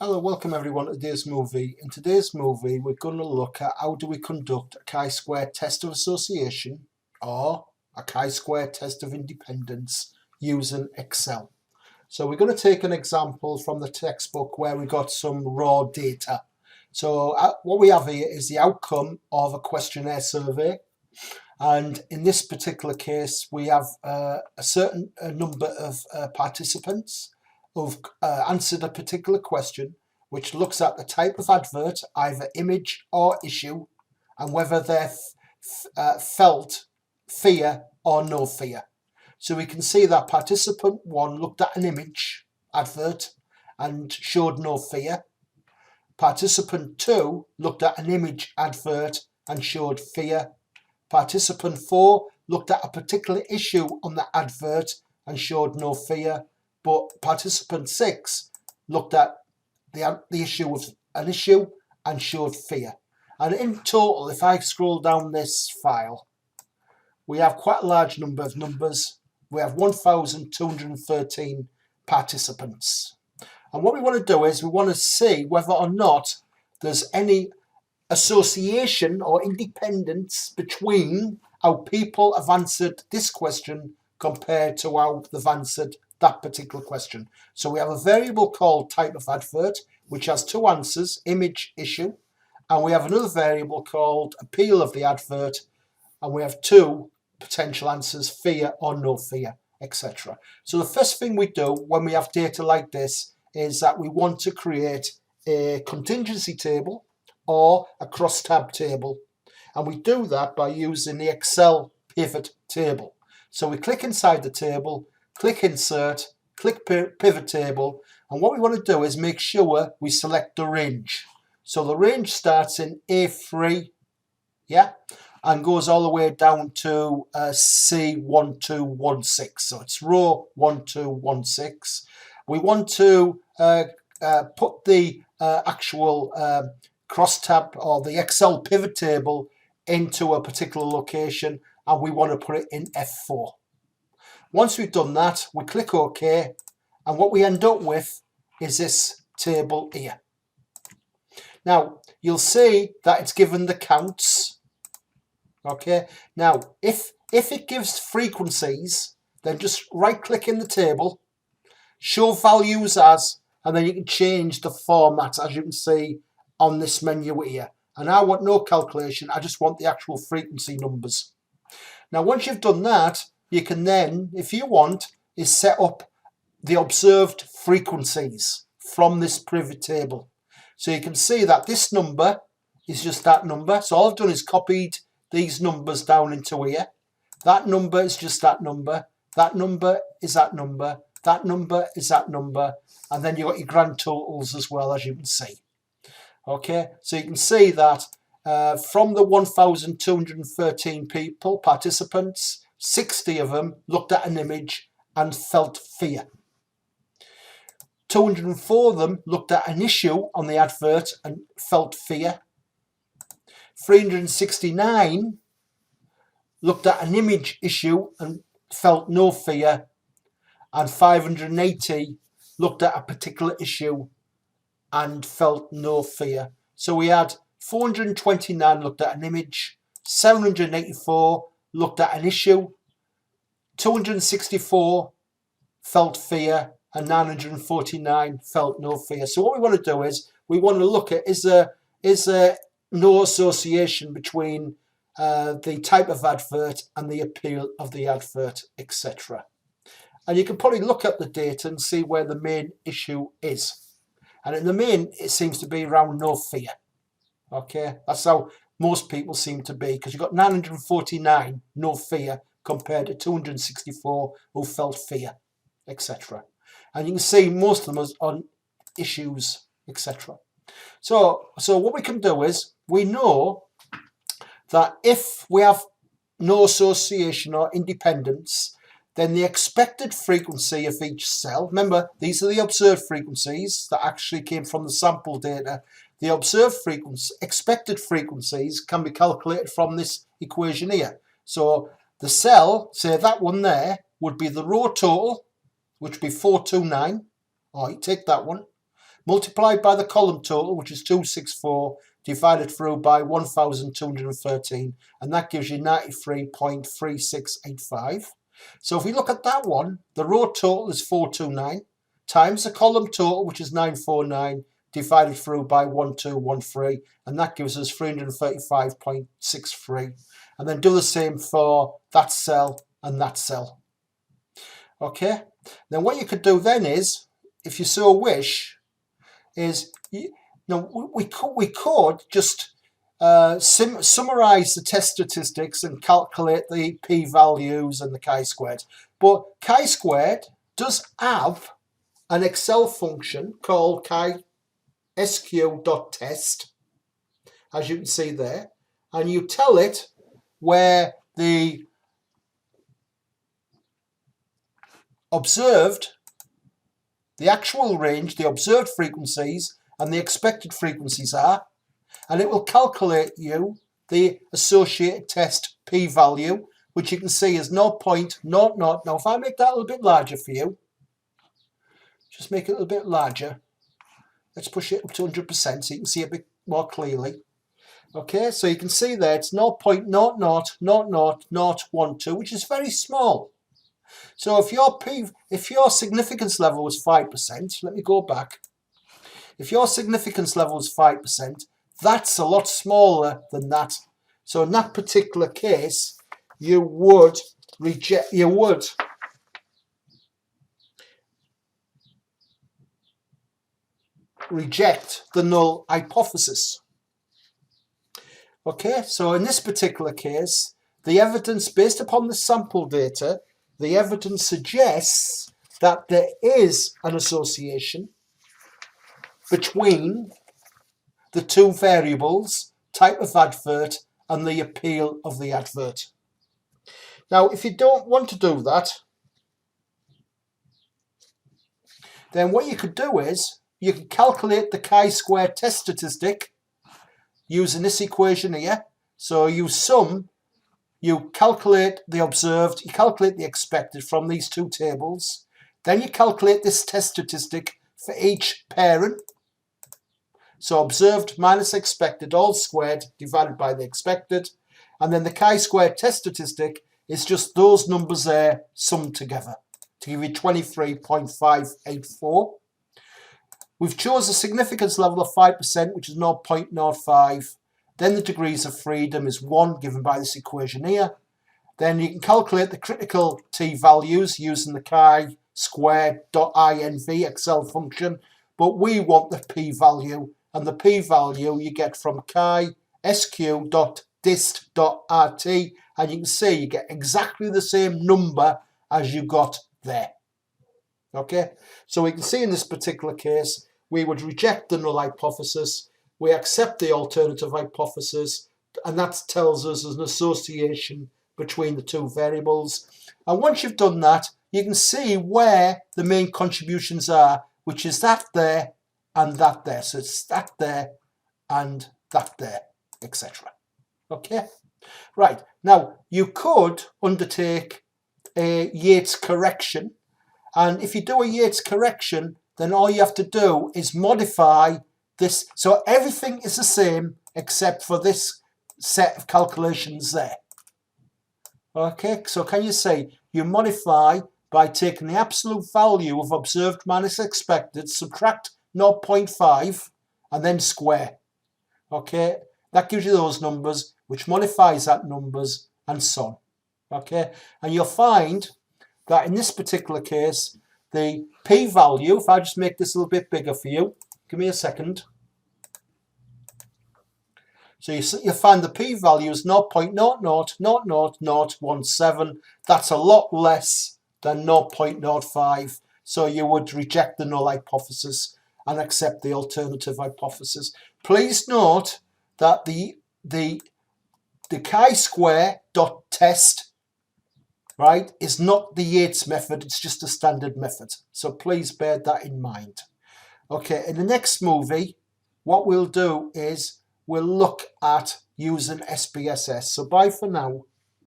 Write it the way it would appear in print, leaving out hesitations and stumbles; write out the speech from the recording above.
Hello, welcome everyone to today's movie. In today's movie, we're going to look at how do we conduct a chi-square test of association or a chi-square test of independence using Excel. So we're going to take an example from the textbook where we got some raw data. So what we have here is the outcome of a questionnaire survey. And in this particular case, we have a certain number of participants who've answered a particular question, which looks at the type of advert, either image or issue, and whether they felt fear or no fear. So we can see that participant 1 looked at an image advert and showed no fear. Participant 2 looked at an image advert and showed fear. Participant 4 looked at a particular issue on the advert and showed no fear. But participant 6 looked at the issue with an issue and showed fear. And in total, if I scroll down this file, we have quite a large number of numbers. We have 1,213 participants. And what we want to do is we want to see whether or not there's any association or independence between how people have answered this question compared to how they've answered that particular question. So we have a variable called type of advert, which has 2 answers, image, issue, and we have another variable called appeal of the advert, and we have 2 potential answers, fear or no fear, etc. So the first thing we do when we have data like this is that we want to create a contingency table or a crosstab table, and we do that by using the Excel pivot table. So we click inside the table, click insert, click pivot table, and what we want to do is make sure we select the range. So the range starts in A3, and goes all the way down to C1216. So it's row 1216. We want to put the actual crosstab or the Excel pivot table into a particular location, and we want to put it in F4. Once we've done that, we click OK, and what we end up with is this table here. Now, you'll see that it's given the counts. Okay, now if it gives frequencies, then just right-click in the table, show values as, and then you can change the format, as you can see on this menu here. And I want no calculation, I just want the actual frequency numbers. Now, once you've done that, you can then, if you want, is set up the observed frequencies from this pivot table. So you can see that this number is just that number. So all I've done is copied these numbers down into here. That number is just that number. That number is that number. That number is that number. And then you've got your grand totals as well, as you can see. Okay, so you can see that from the 1,213 people, participants, 60 of them looked at an image and felt fear. 204 of them looked at an issue on the advert and felt fear. 369 looked at an image issue and felt no fear. And 580 looked at a particular issue and felt no fear. So we had 429 looked at an image, 784 looked at an issue, 264 felt fear, and 949 felt no fear. So what we want to do is we want to look at, is there no association between the type of advert and the appeal of the advert, etc. And you can probably look at the data and see where the main issue is. And in the main, it seems to be around no fear. Okay, that's how most people seem to be, because you've got 949 no fear compared to 264 who felt fear, etc. And you can see most of them is on issues, etc. So what we can do is we know that if we have no association or independence, then the expected frequency of each cell, remember these are the observed frequencies that actually came from the sample data, the observed frequency, expected frequencies can be calculated from this equation here. So the cell, say that one there, would be the row total, which would be 429, or you take that one, multiplied by the column total, which is 264, divided through by 1,213, and that gives you 93.3685. So if we look at that one, the row total is 429 times the column total, which is 949, divided through by 1213, and that gives us 335.63. And then do the same for that cell and that cell. Okay, then what you could do then is, if you so wish, is we could just summarize the test statistics and calculate the p-values and the chi-squared. But chi-squared does have an Excel function called chi-sq.test, as you can see there, and you tell it where the actual range, the observed frequencies, and the expected frequencies are, and it will calculate you the associated test p-value, which you can see is 0.00. Now, if I make that a little bit larger for you, just make it a little bit larger. Let's push it up to 100% so you can see a bit more clearly. Okay, so you can see there it's 0.000012, which is very small. So if your significance level was 5%, let me go back. If your significance level is 5%, that's a lot smaller than that. So in that particular case, you would reject the null hypothesis. Okay, so in this particular case, the evidence based upon the sample data, the evidence suggests that there is an association between the two variables, type of advert and the appeal of the advert. Now, if you don't want to do that, then what you could do is you can calculate the chi-square test statistic using this equation here. So you calculate the observed, you calculate the expected from these two tables. Then you calculate this test statistic for each parent. So observed minus expected all squared divided by the expected. And then the chi-square test statistic is just those numbers there summed together to give you 23.584. We've chose a significance level of 5%, which is 0.05. Then the degrees of freedom is 1, given by this equation here. Then you can calculate the critical t-values using the chi-square.inv Excel function. But we want the p-value, and the p-value you get from chi-sq.dist.rt, and you can see you get exactly the same number as you got there. Okay, so we can see in this particular case, we would reject the null hypothesis, we accept the alternative hypothesis, and that tells us there's an association between the two variables. And once you've done that, you can see where the main contributions are, which is that there and that there. So it's that there and that there, etc. Okay, right. Now, you could undertake a Yates correction. And if you do a Yates correction, then all you have to do is modify this. So everything is the same except for this set of calculations there. Okay, so can you say you modify by taking the absolute value of observed minus expected, subtract 0.5, and then square. Okay, that gives you those numbers, which modifies that numbers, and so on. Okay, and you'll find that in this particular case, the p-value, if I just make this a little bit bigger for you, give me a second. So you find the p-value is 0.000017. That's a lot less than 0.05. So you would reject the null hypothesis and accept the alternative hypothesis. Please note that the chi-square dot test, right, is not the Yates method, it's just a standard method. So please bear that in mind. Okay, in the next movie, what we'll do is we'll look at using SPSS. So bye for now.